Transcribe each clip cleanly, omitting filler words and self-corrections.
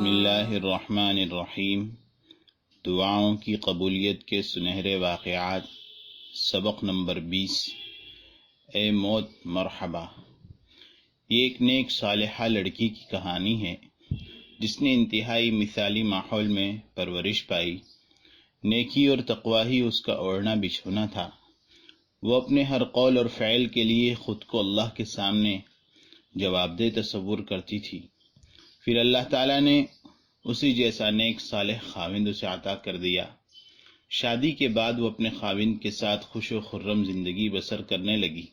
بسم اللہ الرحمن الرحیم۔ دعاؤں کی قبولیت کے سنہرے واقعات، سبق نمبر 20۔ اے موت مرحبا۔ یہ ایک نیک صالحہ لڑکی کی کہانی ہے جس نے انتہائی مثالی ماحول میں پرورش پائی۔ نیکی اور تقوی ہی اس کا اوڑھنا بچھونا تھا۔ وہ اپنے ہر قول اور فعل کے لیے خود کو اللہ کے سامنے جواب دہ تصور کرتی تھی۔ پھر اللہ تعالیٰ نے اسی جیسا نیک صالح خاوند اسے عطا کر دیا۔ شادی کے بعد وہ اپنے خاوند کے ساتھ خوش و خرم زندگی بسر کرنے لگی۔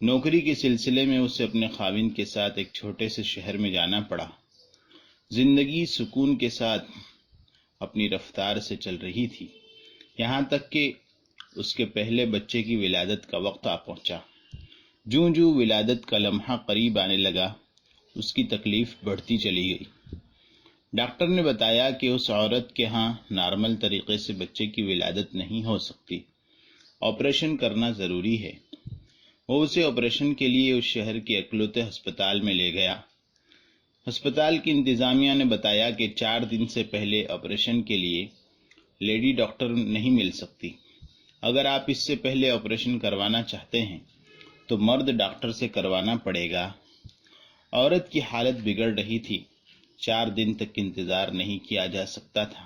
نوکری کے سلسلے میں اسے اپنے خاوند کے ساتھ ایک چھوٹے سے شہر میں جانا پڑا۔ زندگی سکون کے ساتھ اپنی رفتار سے چل رہی تھی، یہاں تک کہ اس کے پہلے بچے کی ولادت کا وقت آ پہنچا۔ جوں جوں ولادت کا لمحہ قریب آنے لگا، اس کی تکلیف بڑھتی چلی گئی۔ ڈاکٹر نے بتایا کہ اس عورت کے ہاں نارمل طریقے سے بچے کی ولادت نہیں ہو سکتی، آپریشن کرنا ضروری ہے۔ وہ اسے آپریشن کے لیے اس شہر کے اکلوتے ہسپتال میں لے گیا۔ ہسپتال کی انتظامیہ نے بتایا کہ 4 دن سے پہلے آپریشن کے لیے لیڈی ڈاکٹر نہیں مل سکتی۔ اگر آپ اس سے پہلے آپریشن کروانا چاہتے ہیں تو مرد ڈاکٹر سے کروانا پڑے گا۔ عورت کی حالت بگڑ رہی تھی، 4 دن تک انتظار نہیں کیا جا سکتا تھا،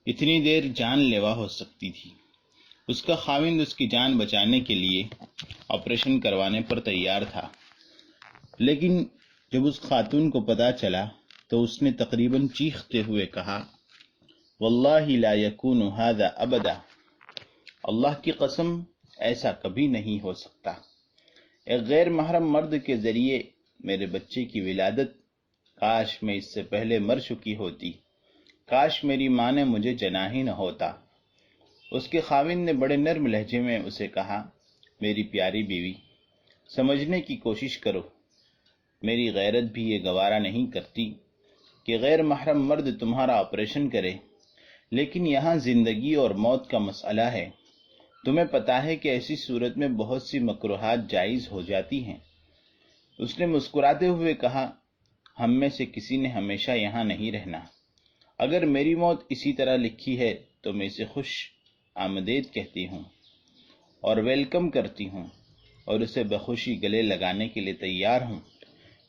اتنی دیر جان لیوا ہو سکتی تھی۔ اس کا خاوند اس کی جان بچانے کے لیے آپریشن کروانے پر تیار تھا، لیکن جب اس خاتون کو پتہ چلا تو اس نے تقریباً چیختے ہوئے کہا، واللہ لا یکون ھذا ابدا، اللہ کی قسم ایسا کبھی نہیں ہو سکتا۔ ایک غیر محرم مرد کے ذریعے میرے بچے کی ولادت، کاش میں اس سے پہلے مر چکی ہوتی، کاش میری ماں نے مجھے جنا ہی نہ ہوتا۔ اس کے خاوند نے بڑے نرم لہجے میں اسے کہا، میری پیاری بیوی، سمجھنے کی کوشش کرو، میری غیرت بھی یہ گوارا نہیں کرتی کہ غیر محرم مرد تمہارا آپریشن کرے، لیکن یہاں زندگی اور موت کا مسئلہ ہے۔ تمہیں پتہ ہے کہ ایسی صورت میں بہت سی مکروہات جائز ہو جاتی ہیں۔ اس نے مسکراتے ہوئے کہا، ہم میں سے کسی نے ہمیشہ یہاں نہیں رہنا۔ اگر میری موت اسی طرح لکھی ہے تو میں اسے خوش آمدید کہتی ہوں اور ویلکم کرتی ہوں اور اسے بخوشی گلے لگانے کے لیے تیار ہوں۔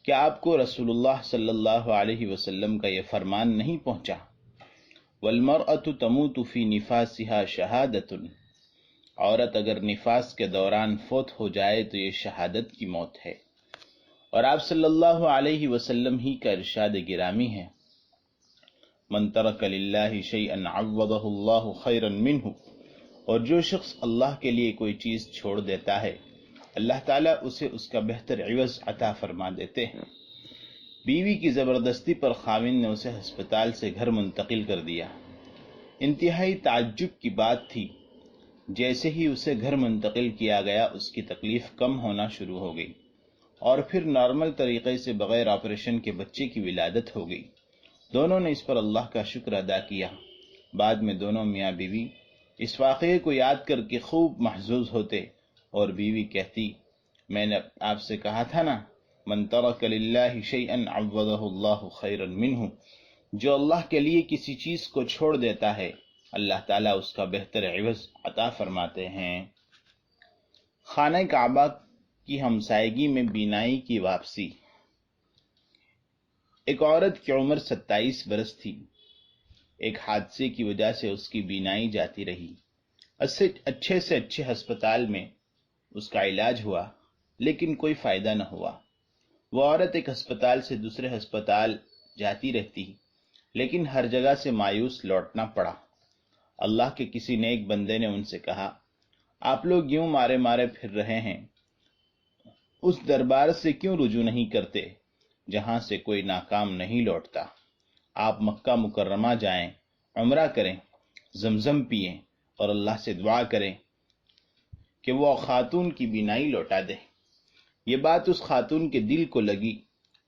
کیا آپ کو رسول اللہ صلی اللہ علیہ وسلم کا یہ فرمان نہیں پہنچا؟ والمرأة تموت فی نفاسها شہادۃ، عورت اگر نفاس کے دوران فوت ہو جائے تو یہ شہادت کی موت ہے۔ اور آپ صلی اللہ علیہ وسلم ہی کا ارشاد گرامی ہے، من ترک للہ شیئا عوضہ اللہ خیرا منہ، اور جو شخص اللہ کے لیے کوئی چیز چھوڑ دیتا ہے اللہ تعالیٰ اسے اس کا بہتر عوض عطا فرما دیتے ہیں۔ بیوی کی زبردستی پر خاوند نے اسے ہسپتال سے گھر منتقل کر دیا۔ انتہائی تعجب کی بات تھی، جیسے ہی اسے گھر منتقل کیا گیا اس کی تکلیف کم ہونا شروع ہو گئی اور پھر نارمل طریقے سے بغیر آپریشن کے بچے کی ولادت ہو گئی۔ دونوں نے اس پر اللہ کا شکر ادا کیا۔ بعد میں دونوں میاں بیوی اس واقعے کو یاد کر کے خوب محظوظ ہوتے اور بیوی کہتی، میں نے آپ سے کہا تھا نا، من ترک للہ شیئا عوضہ اللہ خیرا منہ، جو اللہ کے لیے کسی چیز کو چھوڑ دیتا ہے اللہ تعالیٰ اس کا بہتر عوض عطا فرماتے ہیں۔ خانہ کعبہ کی ہمسائیگی میں بینائی کی واپسی۔ ایک عورت کی عمر 27 برس تھی۔ ایک حادثے کی وجہ سے اس کی بینائی جاتی رہی۔ اچھے سے اچھے ہسپتال میں اس کا علاج ہوا لیکن کوئی فائدہ نہ ہوا۔ وہ عورت ایک ہسپتال سے دوسرے ہسپتال جاتی رہتی لیکن ہر جگہ سے مایوس لوٹنا پڑا۔ اللہ کے کسی نیک بندے نے ان سے کہا، آپ لوگ یوں مارے مارے پھر رہے ہیں، اس دربار سے کیوں رجوع نہیں کرتے جہاں سے کوئی ناکام نہیں لوٹتا؟ آپ مکہ مکرمہ جائیں، عمرہ کریں، زمزم پئیں اور اللہ سے دعا کریں کہ وہ خاتون کی بینائی لوٹا دے۔ یہ بات اس خاتون کے دل کو لگی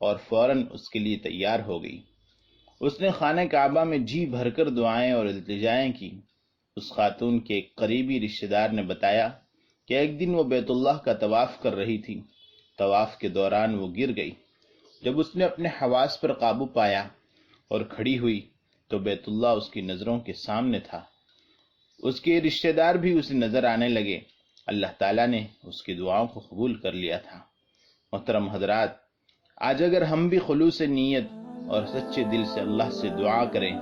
اور فوراً اس کے لیے تیار ہو گئی۔ اس نے خانہ کعبہ میں جی بھر کر دعائیں اور التجائیں کی۔ اس خاتون کے ایک قریبی رشتہ دار نے بتایا کہ ایک دن وہ بیت اللہ کا طواف کر رہی تھی۔ طواف کے دوران وہ گر گئی۔ جب اس نے اپنے حواس پر قابو پایا اور کھڑی ہوئی تو بیت اللہ اس کی نظروں کے سامنے تھا۔ اس کے رشتہ دار بھی اسے نظر آنے لگے۔ اللہ تعالیٰ نے اس کی دعاؤں کو قبول کر لیا تھا۔ محترم حضرات، آج اگر ہم بھی خلوص نیت اور سچے دل سے اللہ سے دعا کریں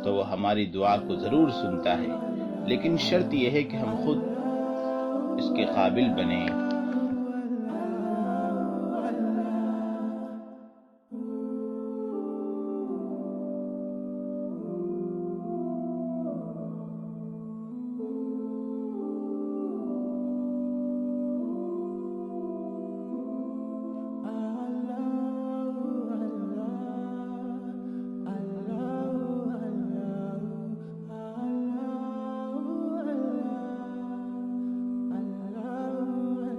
تو وہ ہماری دعا کو ضرور سنتا ہے، لیکن شرط یہ ہے کہ ہم خود اس کے قابل بنیں۔